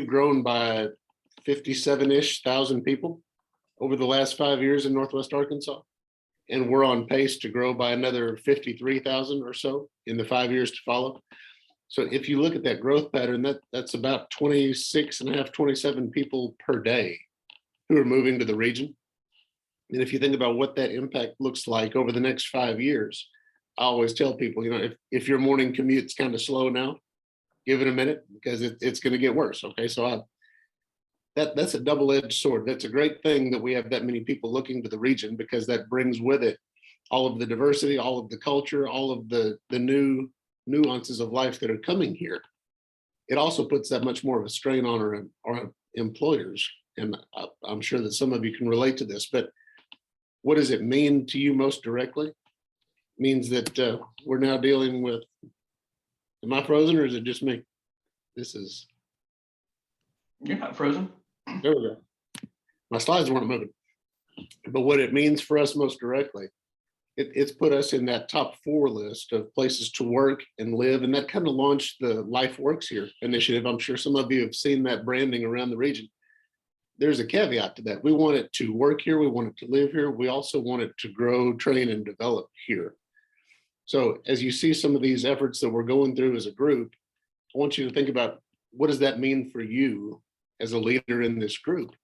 we've grown by 57-ish thousand people over the last 5 years in Northwest Arkansas. And we're on pace to grow by another 53,000 or so in the 5 years to follow. So if you look at that growth pattern, that's about 26 and a half, 27 people per day who are moving to the region. And if you think about what that impact looks like over the next 5 years, I always tell people, you know, if your morning commute's kind of slow now, give it a minute because it's going to get worse. Okay, so that's a double-edged sword. That's a great thing that we have that many people looking to the region, because that brings with it all of the diversity, all of the culture, all of the new nuances of life that are coming here. It also puts that much more of a strain on our employers. And I'm sure that some of you can relate to this, but what does it mean to you most directly? It means that we're now dealing with, am I frozen or is it just me? You're not frozen. There we go. My slides weren't moving. But what it means for us most directly, it's put us in that top 4 list of places to work and live. And that kind of launched the Life Works Here initiative. I'm sure some of you have seen that branding around the region. There's a caveat to that. We want it to work here. We want it to live here. We also want it to grow, train, and develop here. So as you see some of these efforts that we're going through as a group, I want you to think about, what does that mean for you as a leader in this group?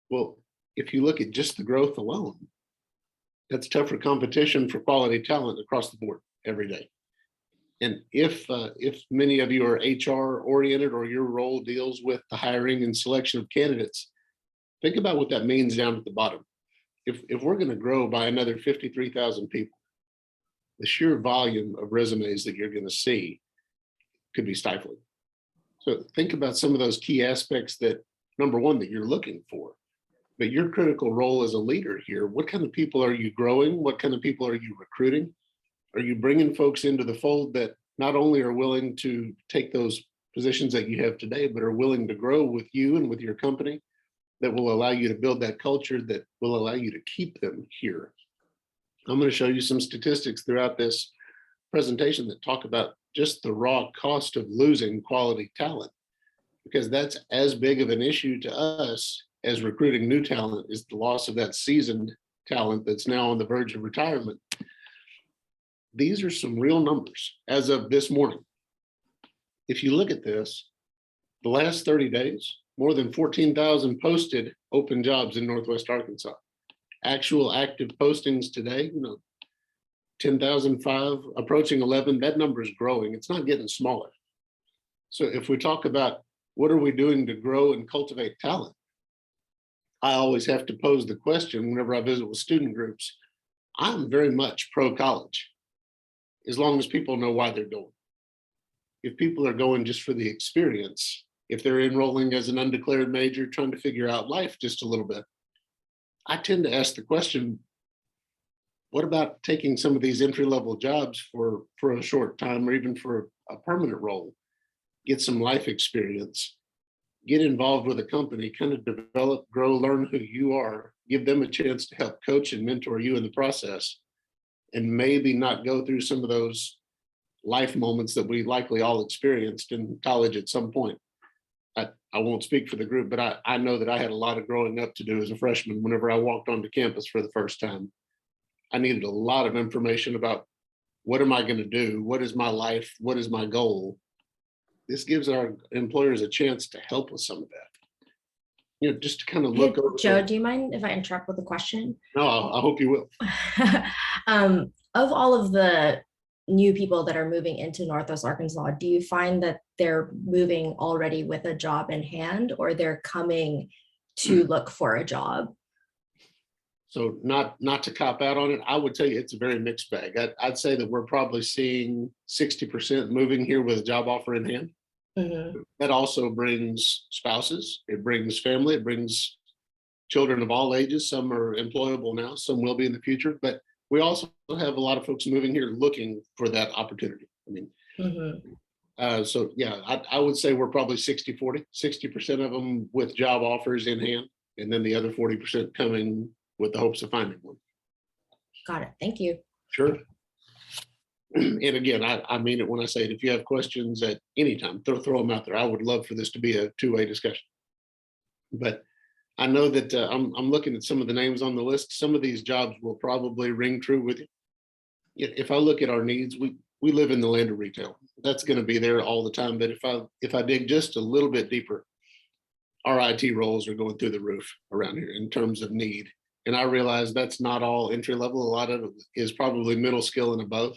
Well, if you look at just the growth alone, that's tougher competition for quality talent across the board every day. And if many of you are HR oriented, or your role deals with the hiring and selection of candidates, think about what that means down at the bottom. If we're going to grow by another 53,000 people, the sheer volume of resumes that you're going to see could be stifling. So think about some of those key aspects that, number one, that you're looking for, but your critical role as a leader here. What kind of people are you growing? What kind of people are you recruiting? Are you bringing folks into the fold that not only are willing to take those positions that you have today, but are willing to grow with you and with your company, that will allow you to build that culture that will allow you to keep them here? I'm going to show you some statistics throughout this presentation that talk about just the raw cost of losing quality talent, because that's as big of an issue to us as recruiting new talent, is the loss of that seasoned talent that's now on the verge of retirement. These are some real numbers as of this morning. If you look at this, the last 30 days, more than 14,000 posted open jobs in Northwest Arkansas. Actual active postings today, 10,005, approaching 11. That number is growing. It's not getting smaller. So if we talk about what are we doing to grow and cultivate talent, I always have to pose the question whenever I visit with student groups. I'm very much pro-college, as long as people know why they're going. If people are going just for the experience, if they're enrolling as an undeclared major, trying to figure out life just a little bit, I tend to ask the question, what about taking some of these entry-level jobs for a short time, or even for a permanent role? Get some life experience, get involved with a company, kind of develop, grow, learn who you are, give them a chance to help coach and mentor you in the process, and maybe not go through some of those life moments that we likely all experienced in college at some point. I won't speak for the group, but I know that I had a lot of growing up to do as a freshman. Whenever I walked onto campus for the first time, I needed a lot of information about, what am I going to do? What is my life? What is my goal? This gives our employers a chance to help with some of that. Just to kind of look over. Joe, do you mind if I interrupt with a question? No, I hope you will. Of all of the new people that are moving into Northwest Arkansas, do you find that they're moving already with a job in hand, or they're coming to look for a job? So not to cop out on it, I would tell you it's a very mixed bag. I'd say that we're probably seeing 60% moving here with a job offer in hand. Mm-hmm. That also brings spouses, it brings family, it brings children of all ages. Some are employable now, some will be in the future, but we also have a lot of folks moving here looking for that opportunity. I mean, so yeah, I would say we're probably 60-40, 60% of them with job offers in hand, and then the other 40% coming with the hopes of finding one. Got it. Thank you. Sure. And again, I mean it when I say it. If you have questions at any time, throw them out there. I would love for this to be a two-way discussion. But I know that I'm looking at some of the names on the list. Some of these jobs will probably ring true with you. If I look at our needs, we live in the land of retail. That's going to be there all the time. But if I dig just a little bit deeper, our IT roles are going through the roof around here in terms of need. And I realize that's not all entry level. A lot of it is probably middle skill and above,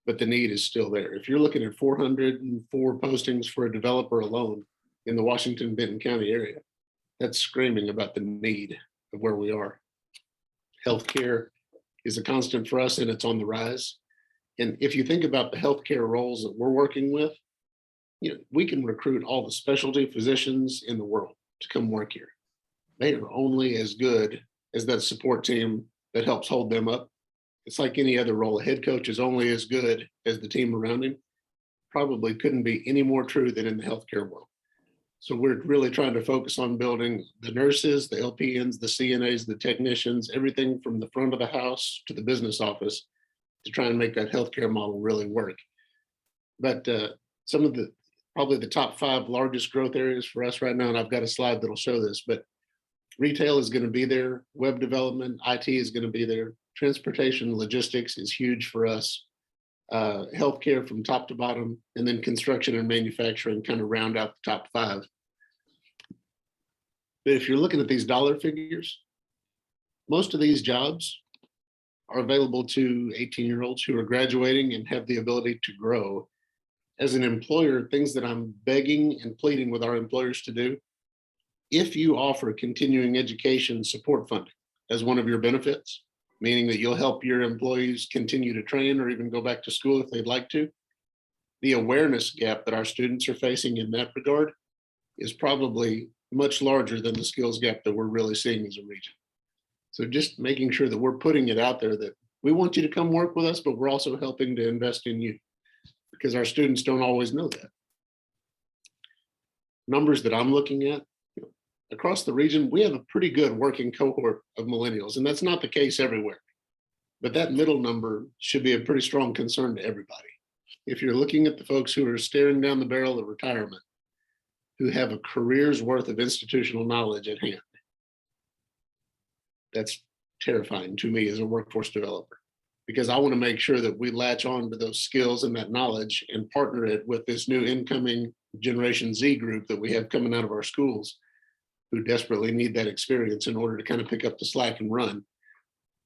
but the need is still there. If you're looking at 404 postings for a developer alone in the Washington-Benton County area, that's screaming about the need of where we are. Healthcare is a constant for us and it's on the rise. And if you think about the healthcare roles that we're working with, we can recruit all the specialty physicians in the world to come work here. They are only as good as that support team that helps hold them up. It's like any other role. A head coach is only as good as the team around him. Probably couldn't be any more true than in the healthcare world. So we're really trying to focus on building the nurses, the LPNs, the CNAs, the technicians, everything from the front of the house to the business office to try and make that healthcare model really work. But some of probably the top 5 largest growth areas for us right now, and I've got a slide that'll show this, but retail is going to be there. Web development, IT is going to be there. Transportation, logistics is huge for us. Healthcare from top to bottom, and then construction and manufacturing kind of round out the top 5. But if you're looking at these dollar figures, most of these jobs are available to 18-year-olds who are graduating and have the ability to grow. As an employer, things that I'm begging and pleading with our employers to do, if you offer continuing education support funding as one of your benefits, meaning that you'll help your employees continue to train or even go back to school if they'd like to, the awareness gap that our students are facing in that regard is probably much larger than the skills gap that we're really seeing as a region. So just making sure that we're putting it out there that we want you to come work with us, but we're also helping to invest in you, because our students don't always know that. Numbers that I'm looking at, across the region, we have a pretty good working cohort of millennials, and that's not the case everywhere. But that middle number should be a pretty strong concern to everybody. If you're looking at the folks who are staring down the barrel of retirement, who have a career's worth of institutional knowledge at hand, that's terrifying to me as a workforce developer, because I want to make sure that we latch on to those skills and that knowledge and partner it with this new incoming Generation Z group that we have coming out of our schools, who desperately need that experience in order to kind of pick up the slack and run.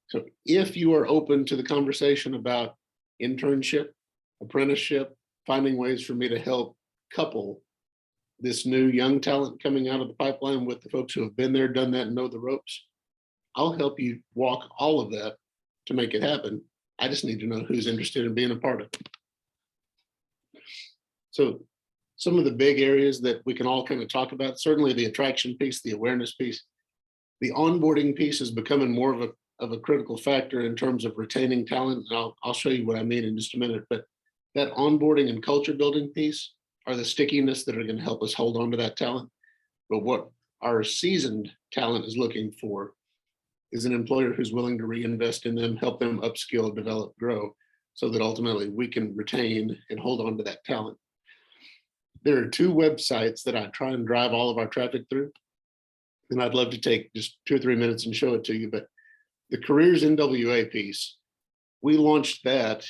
So if you are open to the conversation about internship, apprenticeship, finding ways for me to help couple this new young talent coming out of the pipeline with the folks who have been there, done that, and know the ropes, I'll help you walk all of that to make it happen. I just need to know who's interested in being a part of it. So some of the big areas that we can all kind of talk about, certainly the attraction piece, the awareness piece, the onboarding piece is becoming more of a critical factor in terms of retaining talent. And I'll show you what I mean in just a minute, but that onboarding and culture building piece are the stickiness that are going to help us hold on to that talent. But what our seasoned talent is looking for is an employer who's willing to reinvest in them, help them upskill, develop, grow, so that ultimately we can retain and hold on to that talent. There are 2 websites that I try and drive all of our traffic through, and I'd love to take just 2 or 3 minutes and show it to you. But the Careers NWA piece, we launched that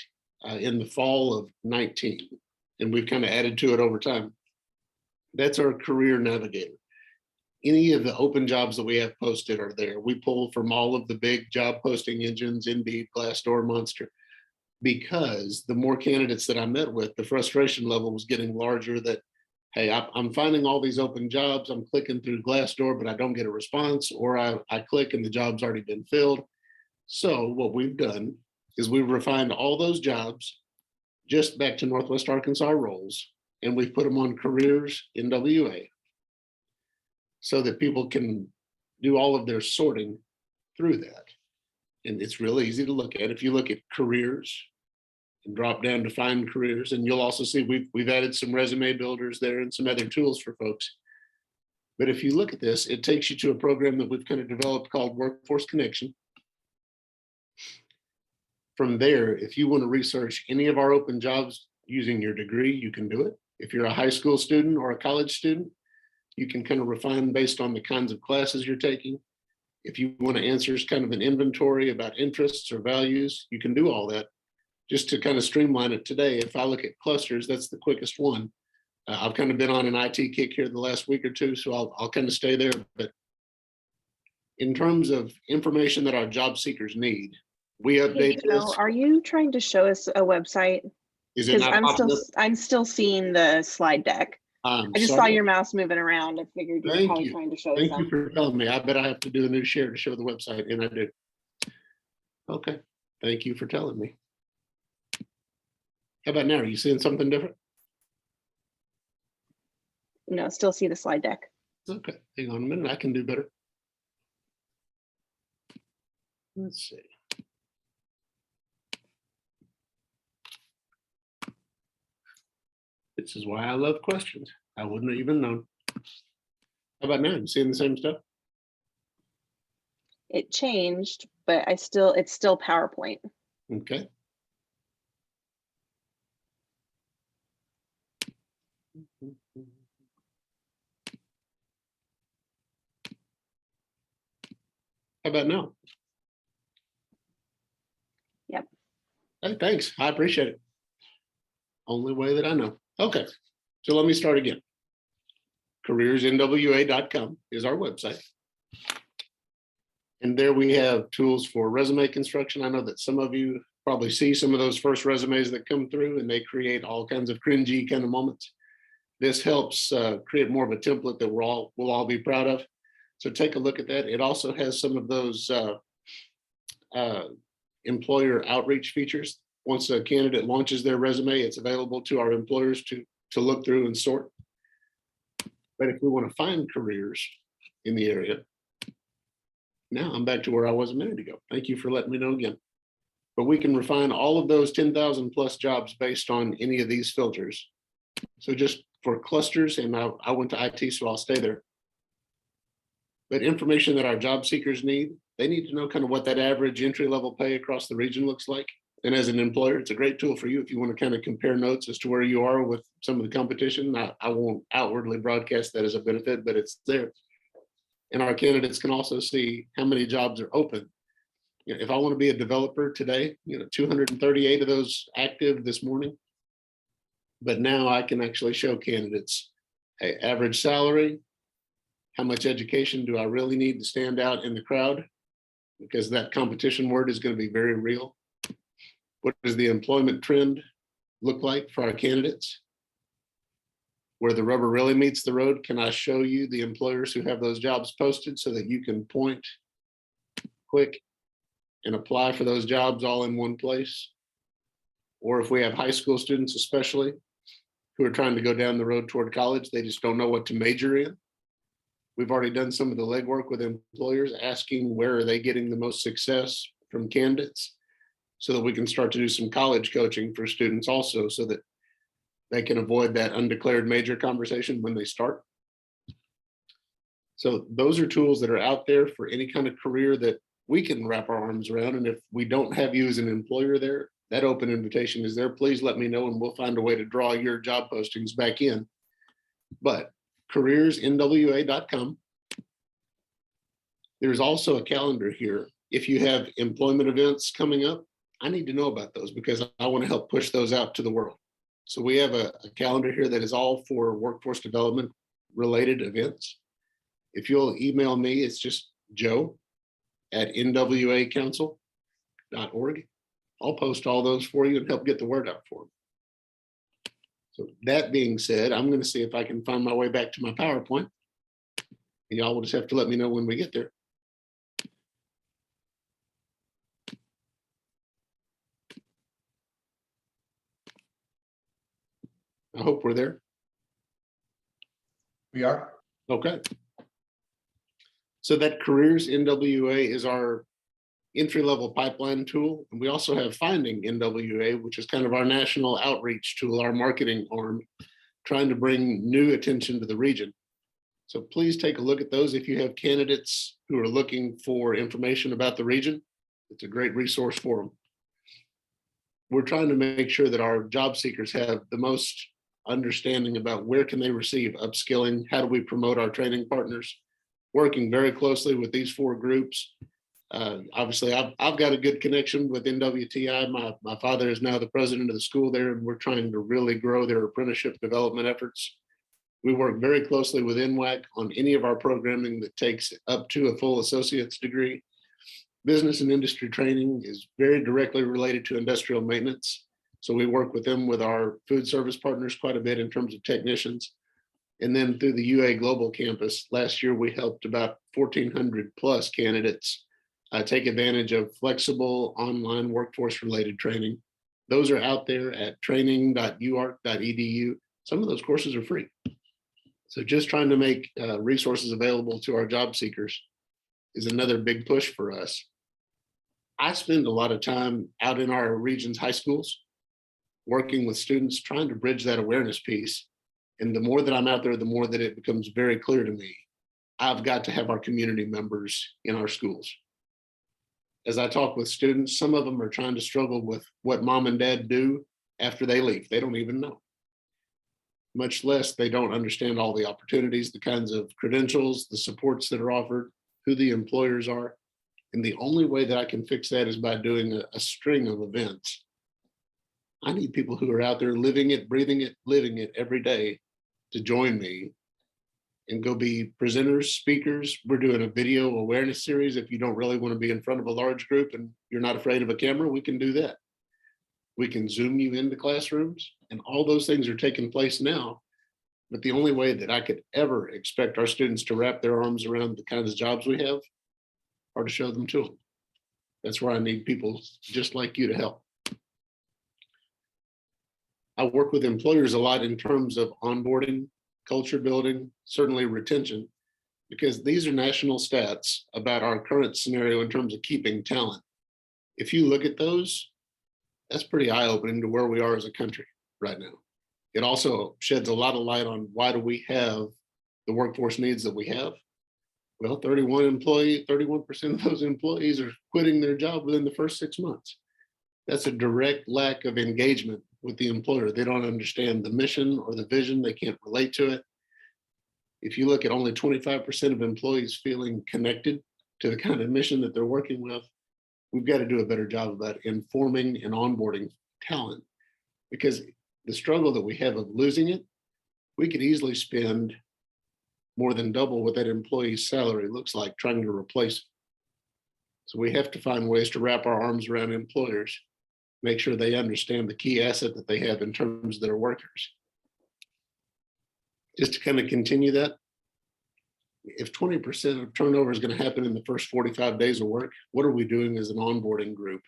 in the fall of 19, and we've kind of added to it over time. That's our career navigator. Any of the open jobs that we have posted are there. We pull from all of the big job posting engines, Indeed, Glassdoor, Monster, because the more candidates that I met with, the frustration level was getting larger that, hey, I'm finding all these open jobs, I'm clicking through Glassdoor, but I don't get a response, or I click and the job's already been filled. So what we've done is we've refined all those jobs just back to Northwest Arkansas roles, and we've put them on Careers NWA, so that people can do all of their sorting through that. And it's really easy to look at. If you look at careers and drop down to find careers, and you'll also see we've added some resume builders there and some other tools for folks. But if you look at this, it takes you to a program that we've kind of developed called Workforce Connection. From there, if you want to research any of our open jobs using your degree, you can do it. If you're a high school student or a college student, you can kind of refine based on the kinds of classes you're taking. If you want to answer kind of an inventory about interests or values, you can do all that. Just to kind of streamline it today, if I look at clusters, that's the quickest one. I've kind of been on an IT kick here the last week or two, so I'll kind of stay there. But in terms of information that our job seekers need, we Hey, update Joe, this. are you trying to show us a website? Is it Because not popping up? I'm still seeing the slide deck. I'm I just saw sorry. your mouse moving around. I figured you were Thank probably you. trying to show us Thank you some. for telling me. I bet I have to do a new share to show the website, and I do. Okay, thank you for telling me. How about now? Are you seeing something different? No, still see the slide deck. Okay, hang on a minute. I can do better. Let's see. This is why I love questions. I wouldn't have even known. How about now? You seeing the same stuff? It changed, but it's still PowerPoint. Okay. How about now? Yep. Hey, thanks. I appreciate it. Only way that I know. Okay, so let me start again. careersnwa.com is our website. And there we have tools for resume construction. I know that some of you probably see some of those first resumes that come through and they create all kinds of cringy kind of moments. This helps create more of a template that we'll all be proud of. So take a look at that. It also has some of those employer outreach features. Once a candidate launches their resume, it's available to our employers to look through and sort. But if we want to find careers in the area, now I'm back to where I was a minute ago. Thank you for letting me know again. But we can refine all of those 10,000 plus jobs based on any of these filters. So just for clusters, and I went to IT, so I'll stay there. But information that our job seekers need, they need to know kind of what that average entry-level pay across the region looks like. And as an employer, it's a great tool for you if you want to kind of compare notes as to where you are with some of the competition. I won't outwardly broadcast that as a benefit, but it's there. And our candidates can also see how many jobs are open. You know, if I want to be a developer today, 238 of those active this morning. But now I can actually show candidates, hey, average salary, how much education do I really need to stand out in the crowd? Because that competition word is going to be very real. What does the employment trend look like for our candidates? Where the rubber really meets the road, can I show you the employers who have those jobs posted so that you can point, click, and apply for those jobs all in one place? Or if we have high school students especially who are trying to go down the road toward college, they just don't know what to major in. We've already done some of the legwork with employers asking where are they getting the most success from candidates so that we can start to do some college coaching for students also so that they can avoid that undeclared major conversation when they start. So those are tools that are out there for any kind of career that we can wrap our arms around. And if we don't have you as an employer there, that open invitation is there. Please let me know and we'll find a way to draw your job postings back in. But careersnwa.com. There's also a calendar here. If you have employment events coming up, I need to know about those because I want to help push those out to the world. So we have a calendar here that is all for workforce development related events. If you'll email me, it's just joe@nwacouncil.org. I'll post all those for you and help get the word out for them. So that being said, I'm going to see if I can find my way back to my PowerPoint. And y'all will just have to let me know when we get there. I hope we're there. We are. Okay. So that Careers NWA is our entry-level pipeline tool. And we also have Finding NWA, which is kind of our national outreach tool, our marketing arm, trying to bring new attention to the region. So please take a look at those. If you have candidates who are looking for information about the region, it's a great resource for them. we're trying to make sure that our job seekers have the most understanding about where can they receive upskilling, how do we promote our training partners, working very closely with these 4 groups. Obviously, I've got a good connection with NWTI. My father is now the president of the school there, and we're trying to really grow their apprenticeship development efforts. We work very closely with NWAC on any of our programming that takes up to a full associate's degree. Business and industry training is very directly related to industrial maintenance. So we work with them with our food service partners quite a bit in terms of technicians. And then through the UA Global Campus, last year we helped about 1,400 plus candidates take advantage of flexible online workforce related training. Those are out there at training.uark.edu. Some of those courses are free. So just trying to make resources available to our job seekers is another big push for us. I spend a lot of time out in our region's high schools, working with students, trying to bridge that awareness piece. And the more that I'm out there, the more that it becomes very clear to me, I've got to have our community members in our schools. As I talk with students, some of them are trying to struggle with what mom and dad do after they leave. They don't even know. Much less they don't understand all the opportunities, the kinds of credentials, the supports that are offered, who the employers are. And the only way that I can fix that is by doing a string of events. I need people who are out there living it, breathing it, living it every day to join me and go be presenters, speakers. We're doing a video awareness series. If you don't really want to be in front of a large group and you're not afraid of a camera, we can do that. We can Zoom you into classrooms, and all those things are taking place now. But the only way that I could ever expect our students to wrap their arms around the kinds of jobs we have are to show them to them. That's where I need people just like you to help. I work with employers a lot in terms of onboarding, culture building, certainly retention, because these are national stats about our current scenario in terms of keeping talent. If you look at those, that's pretty eye-opening to where we are as a country right now. It also sheds a lot of light on why do we have the workforce needs that we have. Well, 31% of those employees are quitting their job within the first 6 months. That's a direct lack of engagement with the employer. They don't understand the mission or the vision. They can't relate to it. If you look at only 25% of employees feeling connected to the kind of mission that they're working with, we've got to do a better job about informing and onboarding talent, because the struggle that we have of losing it, we could easily spend more than double what that employee's salary looks like trying to replace it. So we have to find ways to wrap our arms around employers, make sure they understand the key asset that they have in terms of their workers. Just to kind of continue that, if 20% of turnover is going to happen in the first 45 days of work, what are we doing as an onboarding group?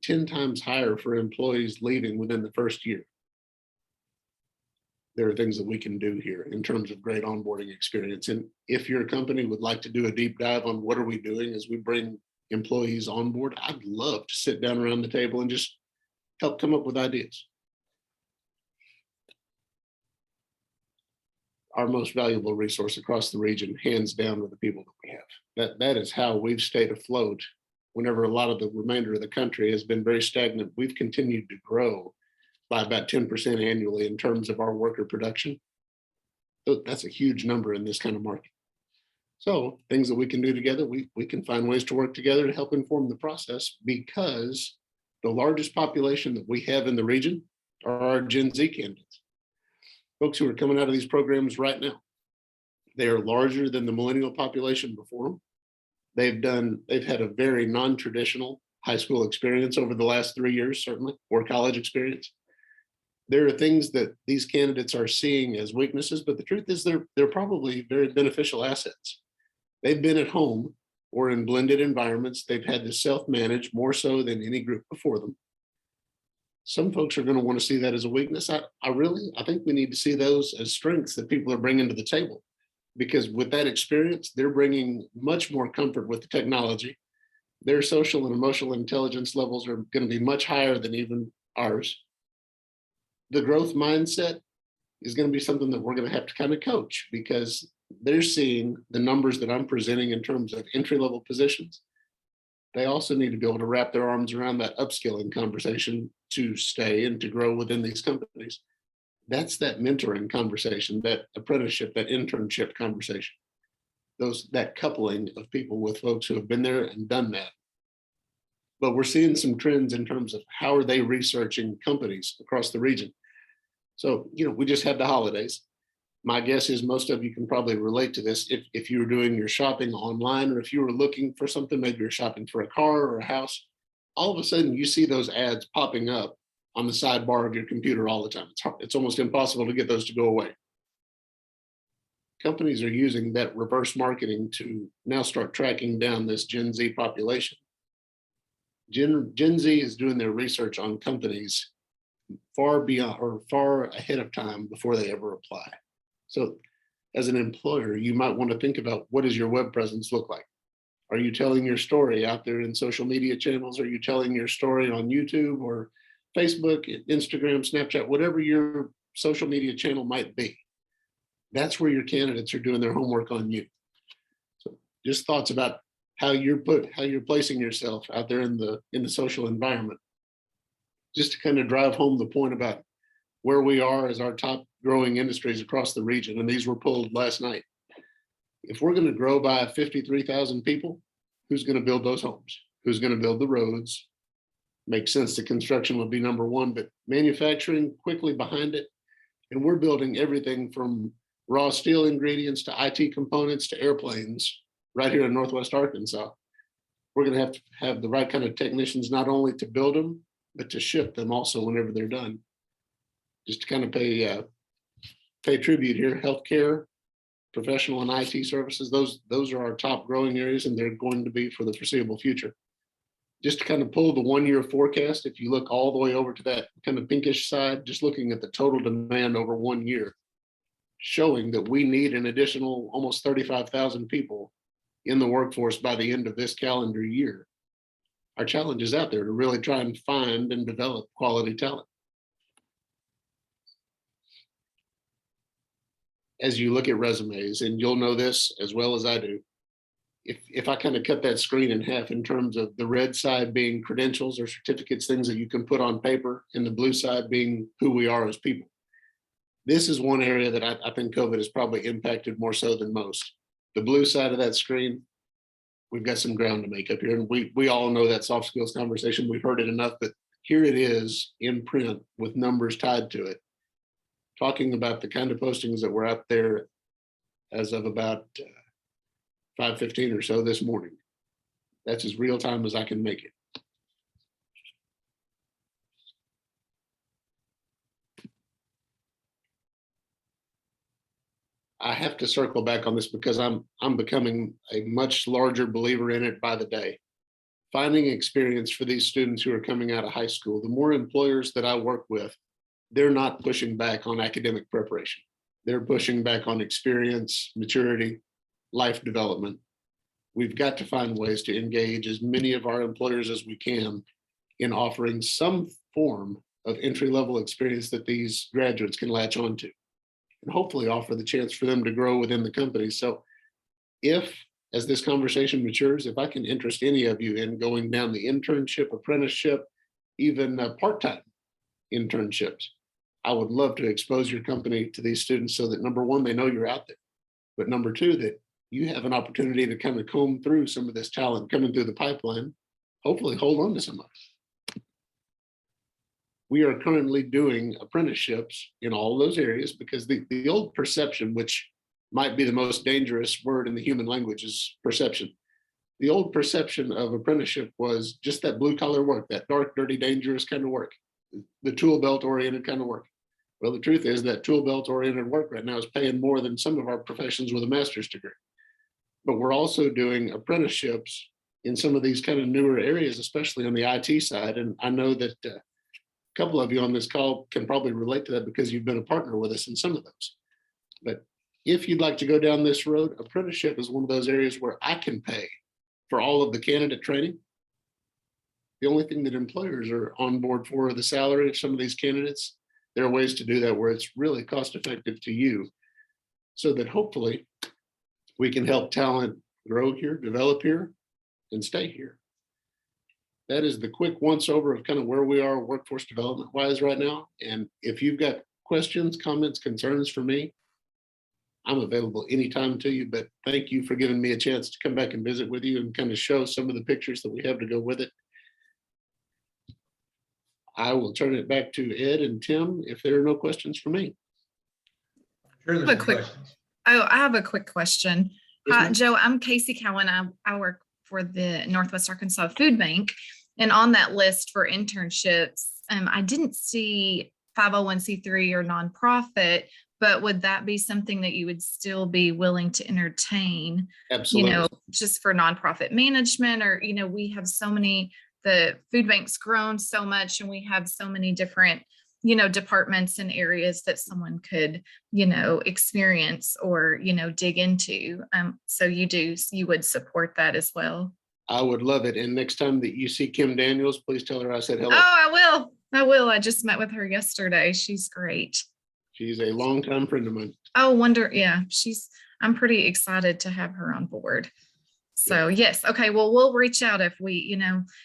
10 times higher for employees leaving within the first year. There are things that we can do here in terms of great onboarding experience. And if your company would like to do a deep dive on what are we doing as we bring employees on board, I'd love to sit down around the table and just help come up with ideas. Our most valuable resource across the region, hands down, are the people that we have. That is how we've stayed afloat. Whenever a lot of the remainder of the country has been very stagnant, we've continued to grow by about 10% annually in terms of our worker production. So that's a huge number in this kind of market. So things that we can do together, we can find ways to work together to help inform the process, because the largest population that we have in the region are our Gen Z candidates. Folks who are coming out of these programs right now. They are larger than the millennial population before them. They've had a very non-traditional high school experience over the last 3 years, certainly, or college experience. There are things that these candidates are seeing as weaknesses, but the truth is they're probably very beneficial assets. They've been at home or in blended environments. They've had to self-manage more so than any group before them. Some folks are going to want to see that as a weakness. I think we need to see those as strengths that people are bringing to the table, because with that experience, they're bringing much more comfort with the technology. Their social and emotional intelligence levels are going to be much higher than even ours. The growth mindset is going to be something that we're going to have to kind of coach, because they're seeing the numbers that I'm presenting in terms of entry-level positions. they also need to be able to wrap their arms around that upskilling conversation to stay and to grow within these companies. That's that mentoring conversation, that apprenticeship, that internship conversation. That coupling of people with folks who have been there and done that. But we're seeing some trends in terms of how are they researching companies across the region. So, we just had the holidays. My guess is most of you can probably relate to this. If you were doing your shopping online, or if you were looking for something, maybe you're shopping for a car or a house, all of a sudden you see those ads popping up on the sidebar of your computer all the time. It's almost impossible to get those to go away. Companies are using that reverse marketing to now start tracking down this Gen Z population. Gen Z is doing their research on companies far beyond or far ahead of time before they ever apply. So as an employer, you might want to think about, what does your web presence look like? Are you telling your story out there in social media channels? Are you telling your story on YouTube or Facebook, Instagram, Snapchat, whatever your social media channel might be? That's where your candidates are doing their homework on you. So just thoughts about how you're placing yourself out there in the social environment. Just to kind of drive home the point about where we are as our top growing industries across the region. And these were pulled last night. If we're going to grow by 53,000 people, who's going to build those homes? Who's going to build the roads? Makes sense that construction would be number one, but manufacturing quickly behind it. And we're building everything from raw steel ingredients to IT components to airplanes right here in Northwest Arkansas. We're going to have the right kind of technicians, not only to build them, but to ship them also whenever they're done. Just to kind of pay tribute here, healthcare, professional and IT services, those are our top growing areas, and they're going to be for the foreseeable future. Just to kind of pull the 1 year forecast, if you look all the way over to that kind of pinkish side, just looking at the total demand over 1 year, showing that we need an additional almost 35,000 people in the workforce by the end of this calendar year. Our challenge is out there to really try and find and develop quality talent. As you look at resumes, and you'll know this as well as I do, if I kind of cut that screen in half in terms of the red side being credentials or certificates, things that you can put on paper, and the blue side being who we are as people. This is one area that I think COVID has probably impacted more so than most. The blue side of that screen, we've got some ground to make up here. And we all know that soft skills conversation, we've heard it enough, but here it is in print with numbers tied to it, talking about the kind of postings that were out there as of about 5:15 or so this morning. That's as real time as I can make it. I have to circle back on this because I'm becoming a much larger believer in it by the day. Finding experience for these students who are coming out of high school, the more employers that I work with, they're not pushing back on academic preparation. They're pushing back on experience, maturity, life development. We've got to find ways to engage as many of our employers as we can in offering some form of entry-level experience that these graduates can latch onto, and hopefully offer the chance for them to grow within the company. So if, as this conversation matures, if I can interest any of you in going down the internship, apprenticeship, even part-time internships, I would love to expose your company to these students so that, number one, they know you're out there, but number two, that you have an opportunity to kind of comb through some of this talent coming through the pipeline, hopefully hold on to some of it. We are currently doing apprenticeships in all those areas because the old perception, which might be the most dangerous word in the human language, is perception. The old perception of apprenticeship was just that blue collar work, that dark, dirty, dangerous kind of work, the tool belt oriented kind of work. Well, the truth is that tool belt oriented work right now is paying more than some of our professions with a master's degree. But we're also doing apprenticeships in some of these kind of newer areas, especially on the IT side. And I know that a couple of you on this call can probably relate to that because you've been a partner with us in some of those. But if you'd like to go down this road, apprenticeship is one of those areas where I can pay for all of the candidate training. The only thing that employers are on board for are the salary of some of these candidates. There are ways to do that where it's really cost effective to you, so that hopefully we can help talent grow here, develop here, and stay here. that is the quick once over of kind of where we are workforce development wise right now. And if you've got questions, comments, concerns for me, I'm available anytime to you, but thank you for giving me a chance to come back and visit with you and kind of show some of the pictures that we have to go with it. I will turn it back to Ed and Tim if there are no questions for me. Sure, there's A some quick- questions. Oh, I have a quick question. Yes, ma'am. Joe, I'm Casey Cowan. I work for the Northwest Arkansas Food Bank. And on that list for internships, I didn't see 501c3 or nonprofit, but would that be something that you would still be willing to entertain, Absolutely. just for nonprofit management? Or, we have so many, the food bank's grown so much and we have so many different, departments and areas that someone could, experience or, dig into. So you would support that as well. I would love it. And next time that you see Kim Daniels, please tell her I said hello. Oh, I will. I will. I just met with her yesterday. She's great. She's a longtime friend of mine. Oh, yeah, I'm pretty excited to have her on board. So yes. Okay. Well, we'll reach out if we,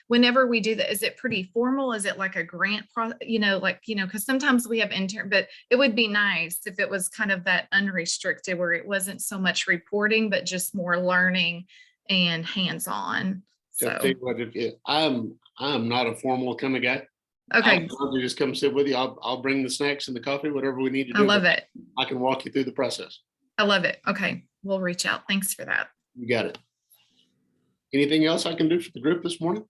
whenever we do that. Is it pretty formal? Is it like a grant because sometimes we have intern, but it would be nice if it was kind of that unrestricted where it wasn't so much reporting, but just more learning and hands-on. So I'll So, tell you what, I'm not a formal kind of guy. okay. I'll just come sit with you. I'll bring the snacks and the coffee, whatever we need to do. I love it. I can walk you through the process. I love it. Okay. We'll reach out. Thanks for that. You got it. Anything else I can do for the group this morning?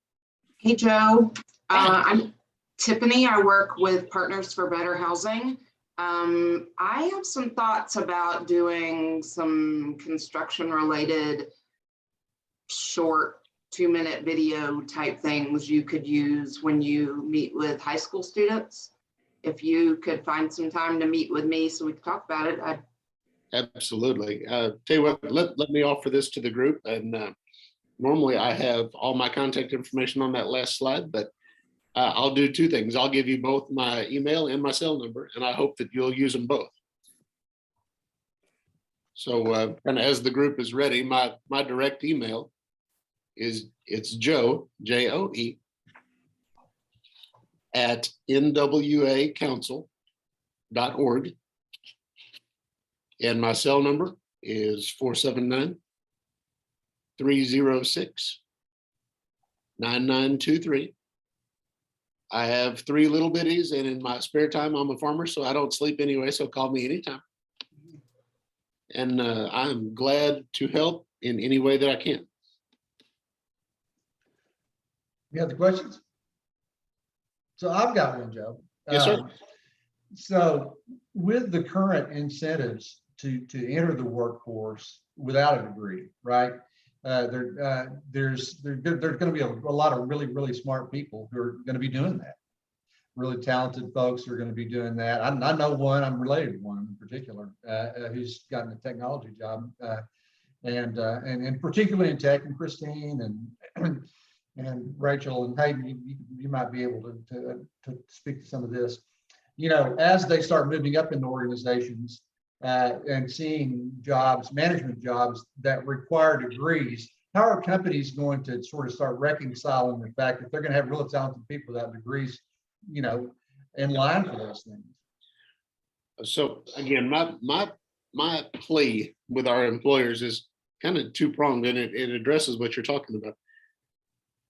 Hey, Joe. I'm Tiffany. I work with Partners for Better Housing. I have some thoughts about doing some construction-related short 2-minute video type things you could use when you meet with high school students. If you could find some time to meet with me so we could talk about it, Absolutely. Tell you what, let me offer this to the group. And normally I have all my contact information on that last slide, but I'll do two things. I'll give you both my email and my cell number, and I hope that you'll use them both. So and as the group is ready, my direct email it's Joe, Joe, at NWA Council.org. And my cell number is 479-306-9923. I have 3 little bitties, and in my spare time, I'm a farmer, so I don't sleep anyway, so call me anytime. And I'm glad to help in any way that I can. You have the questions? So I've got one, Joe. Yes, sir. So with the current incentives to enter the workforce without a degree, right? There's going to be a lot of really, really smart people who are going to be doing that. Really talented folks are going to be doing that. I know one, I'm related to one in particular, who's gotten a technology job, and particularly in tech, and Christine and Rachel and Hayden, you might be able to speak to some of this. As they start moving up in the organizations and seeing jobs, management jobs that require degrees, how are companies going to sort of start reconciling the fact that they're going to have really talented people without degrees, in line for those things? So again, my plea with our employers is kind of two-pronged, and it addresses what you're talking about.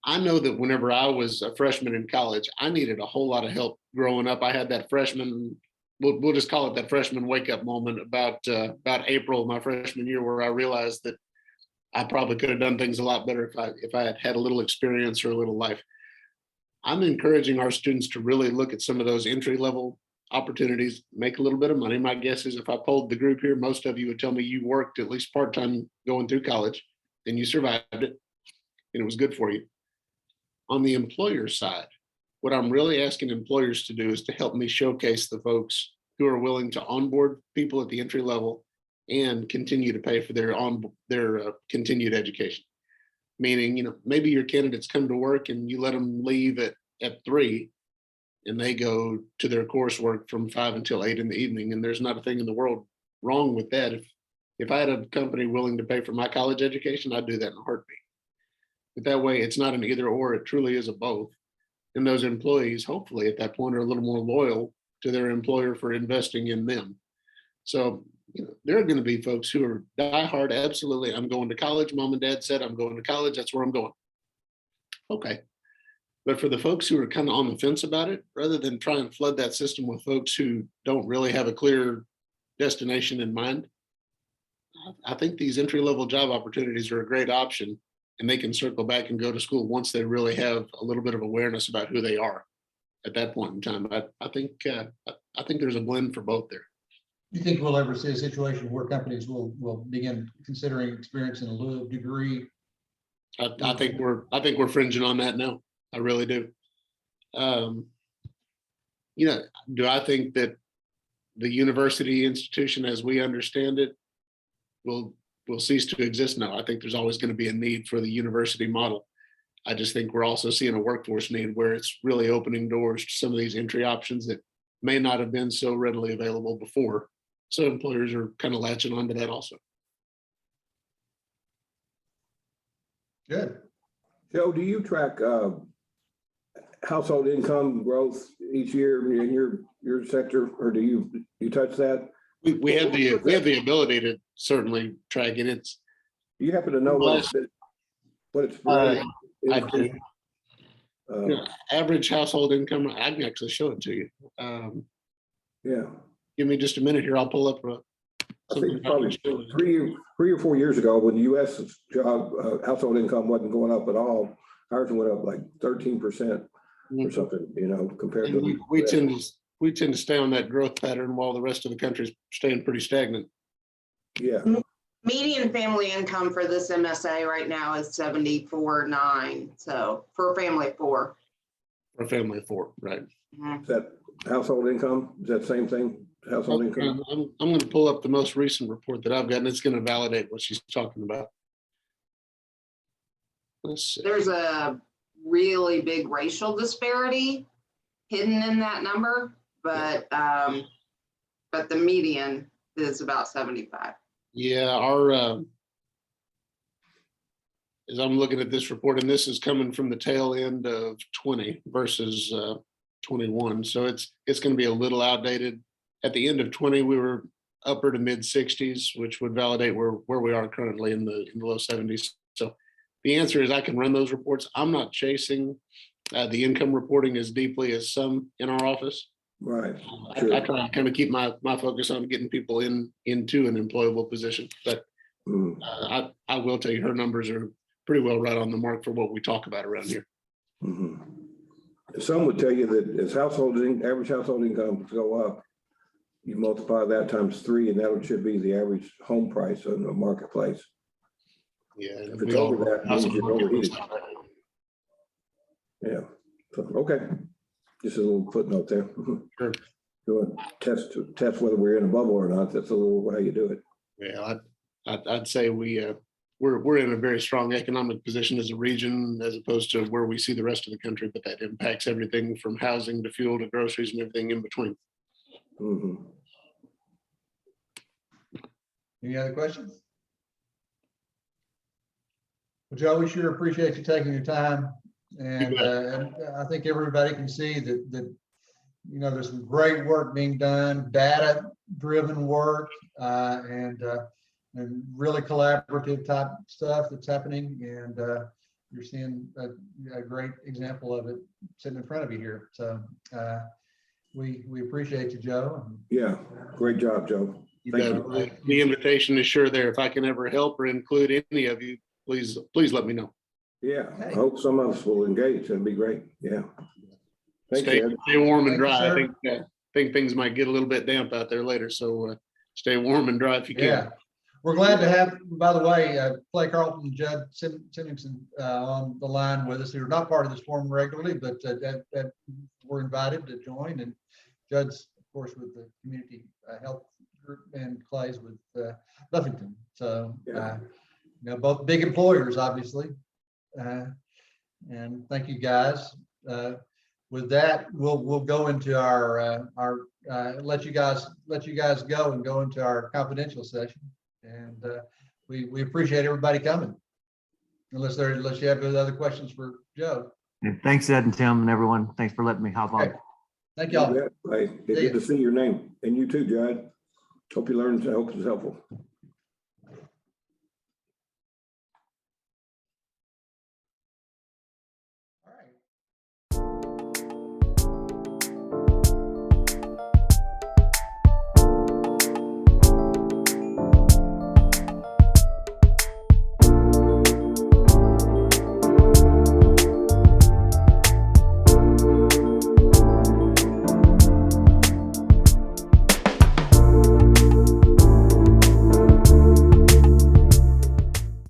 I know that whenever I was a freshman in college, I needed a whole lot of help growing up. I had that freshman, we'll just call it that freshman wake-up moment about April of my freshman year, where I realized that I probably could have done things a lot better if I had had a little experience or a little life. I'm encouraging our students to really look at some of those entry-level opportunities, make a little bit of money. My guess is if I polled the group here, most of you would tell me you worked at least part-time going through college, and you survived it, and it was good for you. On the employer side, what I'm really asking employers to do is to help me showcase the folks who are willing to onboard people at the entry level and continue to pay for their continued education. Meaning, maybe your candidates come to work and you let them leave at 3 and they go to their coursework from 5 until 8 in the evening. And there's not a thing in the world wrong with that. If I had a company willing to pay for my college education, I'd do that in a heartbeat. But that way, it's not an either or, it truly is a both. And those employees, hopefully at that point, are a little more loyal to their employer for investing in them. So, there are going to be folks who are diehard, absolutely. I'm going to college. Mom and dad said I'm going to college. That's where I'm going. Okay. But for the folks who are kind of on the fence about it, rather than try and flood that system with folks who don't really have a clear destination in mind, I think these entry-level job opportunities are a great option, and they can circle back and go to school once they really have a little bit of awareness about who they are at that point in time. I think there's a blend for both there. You think we'll ever see a situation where companies will begin considering experience in a lieu of degree? I think we're fringing on that now. I really do. Do I think that the university institution, as we understand it, will cease to exist? No, I think there's always going to be a need for the university model. I just think we're also seeing a workforce need where it's really opening doors to some of these entry options that may not have been so readily available before. So employers are kind of latching onto that also. Good. Joe, do you track household income growth each year in your sector, or do you touch that? We have the ability to certainly track it. It's Do you happen to know what it's I do. Average household income. I can actually show it to you. Yeah, Give me just a minute here. I'll pull up. I think probably 3 or 4 years ago, when the U.S. job household income wasn't going up at all, ours went up like 13% or something. Compared And to we tend to stay on that growth pattern while the rest of the country's staying pretty stagnant. Yeah. Median family income for this MSA right now is 74.9. So for a family of four. For a family of four, right? Is that household income? Is that same thing? Household income? I'm going to pull up the most recent report that I've got, and it's going to validate what she's talking about. Let's see. There's a really big racial disparity hidden in that number, but the median is about 75. Yeah, as I'm looking at this report, and this is coming from the tail end of 20 versus 21, so it's going to be a little outdated. At the end of 20, we were upper to mid 60s, which would validate where we are currently in the low 70s. So the answer is I can run those reports. I'm not chasing the income reporting as deeply as some in our office. Right. I Sure. try to kind of keep my focus on getting people into an employable position, but I will tell you her numbers are pretty well right on the mark for what we talk about around here. Mhm. Some would tell you that as average household incomes go up, you multiply that times 3, and that should be the average home price in the marketplace. Yeah. If it's over that, it means you're overheated. Yeah. So, okay. Just a little footnote there. Sure. Do a test whether we're in a bubble or not. That's a little how you do it. Yeah, I'd say we're in a very strong economic position as a region as opposed to where we see the rest of the country, but that impacts everything from housing to fuel to groceries and everything in between. Mhm. Any other questions? Well, Joe, we sure appreciate you taking your time. And I think everybody can see that there's some great work being done, data-driven work, and really collaborative type stuff that's happening. And you're seeing a great example of it sitting in front of you here. So we appreciate you, Joe. Yeah, great job, Joe. Thank you. The invitation is sure there. If I can ever help or include any of you, please let me know. Yeah, I hope some of us will engage. That'd be great. Yeah. Thanks, Stay Ed. warm and Thank you, dry. sir. I think things might get a little bit damp out there later, so stay warm and dry if you can. Yeah, we're glad to have, by the way, Clay Carlton and Judd Simmingson on the line with us. They're not part of this forum regularly, but that were invited to join. And Judd's, of course, with the community health group, and Clay's with Buffington. So, both big employers, obviously. And thank you, guys. With that, we'll go into our let you guys go and go into our confidential session. And we appreciate everybody coming. Unless you have other questions for Joe. And thanks, Ed and Tim and everyone. Thanks for letting me hop on. Okay. Thank y'all. Hey, good to see your name. And you too, Judd. Hope you learned, I hope it's helpful.